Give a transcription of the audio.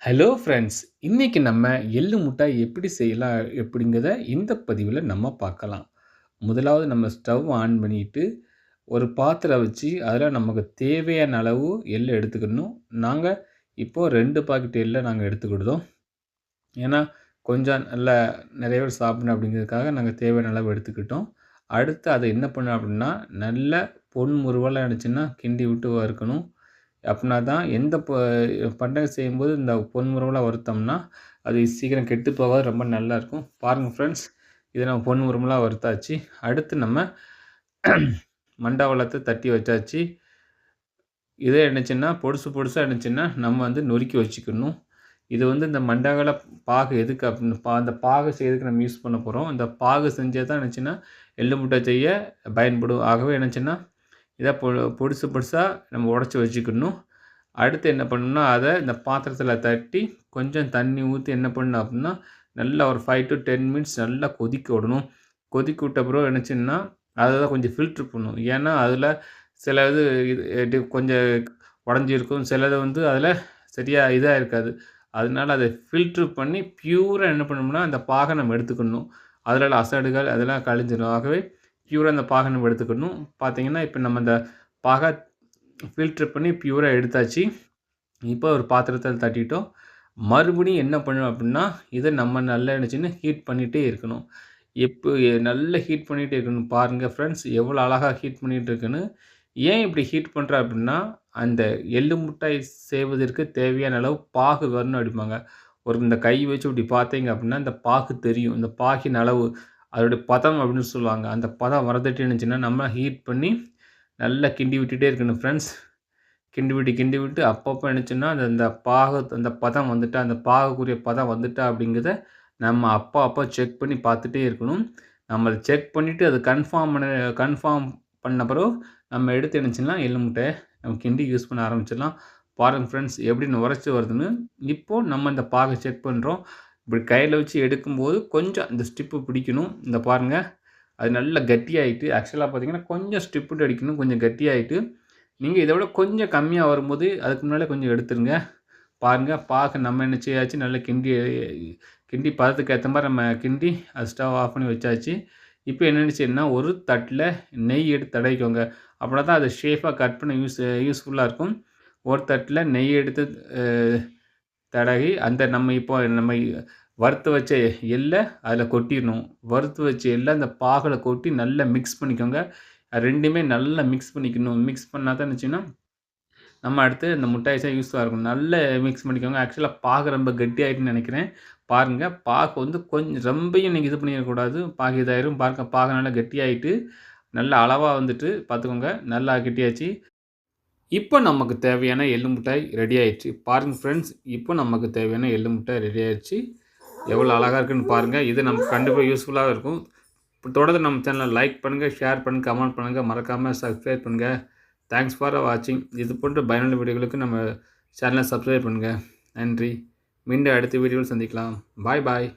Hello friends! இன்னைக்கு நம்ம எள்ளு முட்டாய் எப்படி செய்யலாம் எப்படிங்கிறத இந்த பதிவுல நம்ம பார்க்கலாம். முதலாவது நம்ம ஸ்டவ் ஆன் பண்ணிட்டு, ஒரு பாத்திரம் வச்சு அதில நமக்கு தேவையான அளவு எள்ளு எடுத்துக்கணும். நாங்க இப்போ 2 பாக்கெட் எள்ள நாங்க எடுத்துக்கிட்டோம். ஏன்னா, கொஞ்சம் நல்லா நெறைய பேர் சாப்பிடணும் அப்படிங்கிறதுக்காக நாங்க தேவையான அளவு எடுத்துக்கிட்டோம். அடுத்து அத என்ன பண்ணணும் அப்படின்னா, நல்ல பொன் முறுவலா இருந்துச்சுன்னா கிண்டி விட்டு வறுக்கணும். அப்படின்னா தான் எந்த பண்டகம் செய்யும்போது இந்த பொன்முறுவலா வறுத்தோம்னா, அது சீக்கிரம் கெட்டு போகாது ரொம்ப நல்லாயிருக்கும். பாருங்க ஃப்ரெண்ட்ஸ், இத நம்ம பொன்முறுவலா வறுத்தாச்சு. அடுத்து நம்ம மண்டவெல்லத்த தட்டி வச்சாச்சு. இதே என்னச்சுன்னா, பொடுசு பொடுசா இருந்துச்சுன்னா, நம்ம வந்து நொறுக்கி வச்சுக்கணும். இது வந்து இந்த மண்டவெல்ல பாகு எதுக்கு அப்படின்னு அந்த பாகு செய்யறதுக்கு நம்ம யூஸ் பண்ண போறோம். இந்த பாகு செஞ்சா தான் என்னச்சுன்னா, எள்ளு முட்டாய் செய்ய பயன்படும். ஆகவே என்னச்சுன்னா, இத பொடுசு பொடுசா நம்ம உடைச்சு வச்சுக்கணும். அடுத்து என்ன பண்ணணும்னா, அத இந்த பாத்திரத்தில தட்டி, கொஞ்சம் தண்ணி ஊத்தி என்ன பண்ணணும் அப்டின்னா, நல்லா ஒரு 5 டூ 10 மினிட்ஸ் நல்லா கொதிக்க விடணும். கொதிக்க விட்ட பிறகு என்னச்சுன்னா, அத கொஞ்சம் ஃபில்டர் பண்ணணும். ஏன்னா, அதில சில இது கொஞ்சம் உடைஞ்சிருக்கும். சிலது வந்து அதில சரியா இதா இருக்காது. அதனால அத ஃபில்டர் பண்ணி பியூரா என்ன பண்ணணும்னா, அந்த பாக நம்ம எடுத்துக்கணும். அதில உள்ள அசடுகள் அதெல்லாம் கழிஞ்சிடும். ஆகவே பியூரா அந்த பாக நம்ம எடுத்துக்கணும். பார்த்தீங்கன்னா, இப்ப நம்ம இந்த பாக ஃபில்டர் பண்ணி பியூரா எடுத்தாச்சு. இப்போ ஒரு பாத்திரத்தில தட்டிட்டோம். மறுபடியும் என்ன பண்ணணும் அப்டின்னா, இத நம்ம நல்லா என்னச்சுன்னா ஹீட் பண்ணிட்டே இருக்கணும். எப்போ நல்லா ஹீட் பண்ணிட்டே இருக்கணும். பாருங்க ஃப்ரெண்ட்ஸ் எவ்வளோ அழகா ஹீட் பண்ணிட்டு இருக்குன்னு. ஏன் இப்படி ஹீட் பண்றேன் அப்டின்னா, அந்த எள்ளு முட்டாய் செய்வதற்கு தேவையான அளவு பாகு வரணும் அப்டிம்பாங்க. ஒரு இந்த கை வச்சு இப்டி பார்த்தீங்க அப்டின்னா, இந்த பாகு தெரியும். இந்த பாகின் அளவு அதோடைய பதம் அப்டின்னு சொல்லுவாங்க. அந்த பதம் வரதட்டி இருந்துச்சுன்னா, நம்ம ஹீட் பண்ணி நல்லா கிண்டி விட்டுட்டே இருக்கணும் ஃப்ரெண்ட்ஸ். கிண்டி விட்டு அப்பப்போ என்னச்சுன்னா, அந்த அந்த அந்த பதம் வந்துட்டா, அந்த பாகக்குரிய பதம் வந்துட்டா அப்படிங்கிறத நம்ம அப்போ செக் பண்ணி பார்த்துட்டே இருக்கணும். நம்ம அத செக் பண்ணிட்டு அது கன்ஃபார்ம் பண்ண பிறகு நம்ம எடுத்து என்னச்சுன்னா, எள்ளு முட்டைய நம்ம கிண்டி யூஸ் பண்ண ஆரம்பிச்சிடலாம். பாருங்க ஃப்ரெண்ட்ஸ் எப்படி நுரைச்சு வருதுன்னு. இப்போ நம்ம இந்த பாக செக் பண்றோம். இப்படி கையில வச்சு எடுக்கும்போது கொஞ்சம் இந்த ஸ்டிப்பு பிடிக்கணும். இந்த பாருங்க. அது நல்லா கட்டியாயிட்டு ஆக்சுவலா பார்த்தீங்கன்னா, கொஞ்சம் ஸ்டிப்புட்டு அடிக்கணும். கொஞ்சம் கட்டியாயிட்டு நீங்க இத விட கொஞ்சம் கம்மியா வரும்போது, அதுக்கு முன்னாலே கொஞ்சம் எடுத்துருங்க. பாருங்க, பாக நம்ம என்ன செய்யாச்சு, நல்லா கிண்டி கிண்டி பதத்துக்கு ஏத்த மாரி நம்ம கிண்டி, அது ஸ்டவ் ஆஃப் பண்ணி வச்சாச்சு. இப்போ என்னன்னு செய்யணும்னா, ஒரு தட்டில நெய் எடுத்து தடவிக்கோங்க. அப்பனா தான் அது ஷேப்பா கட் பண்ண யூஸ்ஃபுல்லா இருக்கும். ஒரு தட்டில நெய் எடுத்து அ தடவி, அந்த நம்ம வறுத்து வச்ச எள்ள அதில கொட்டிறணும். வறுத்து வச்ச எள்ள அந்த பாகுல கொட்டி நல்லா மிக்ஸ் பண்ணிக்கோங்க. 2மே நல்லா மிக்ஸ் பண்ணிக்கணும். மிக்ஸ் பண்ணா தான் என்னச்சுன்னா, நம்ம அடுத்து இந்த முட்டாய் செய்ய யூஸ்ஃபுல்லா இருக்கும். நல்லா மிக்ஸ் பண்ணிக்கோங்க. ஆக்சுவலா பாகு ரொம்ப கெட்டியாயிட்டுன்னு நெனைக்கிறேன். பாருங்க, பாகு வந்து கொஞ்சம் ரொம்பயும் நீங்க இது பண்ணிறக்கூடாது. பாகு இதாயிரும். பாருங்க, பாகு நல்லா கெட்டியாயிட்டு, நல்லா அளவா வந்துட்டு பார்த்துக்கோங்க. நல்லா கெட்டியாச்சு. இப்போ நமக்கு தேவையான எள்ளு முட்டாய் ரெடி ஆயிடுச்சு. பாருங்க ஃப்ரெண்ட்ஸ், இப்போ நமக்கு தேவையான எள்ளு முட்டாய் ரெடி ஆயிடுச்சு. எவ்வளோ அழகா இருக்குன்னு பாருங்க. இது நமக்கு கண்டிப்பா யூஸ்ஃபுல்லா இருக்கும். தொடர்ந்து நம்ம சேனலை லைக் பண்ணுங்க, ஷேர் பண்ணுங்க, கமெண்ட் பண்ணுங்க. மறக்காம சப்ஸ்கிரைப் பண்ணுங்க. தேங்க்ஸ் ஃபார் வாட்சிங். இது போன்ற பயனுள்ள வீடியோகளுக்கு நம்ம சேனலை சப்ஸ்கிரைப் பண்ணுங்க. நன்றி. மீண்டும் அடுத்த வீடியோவில் சந்திக்கலாம். பாய் பாய்.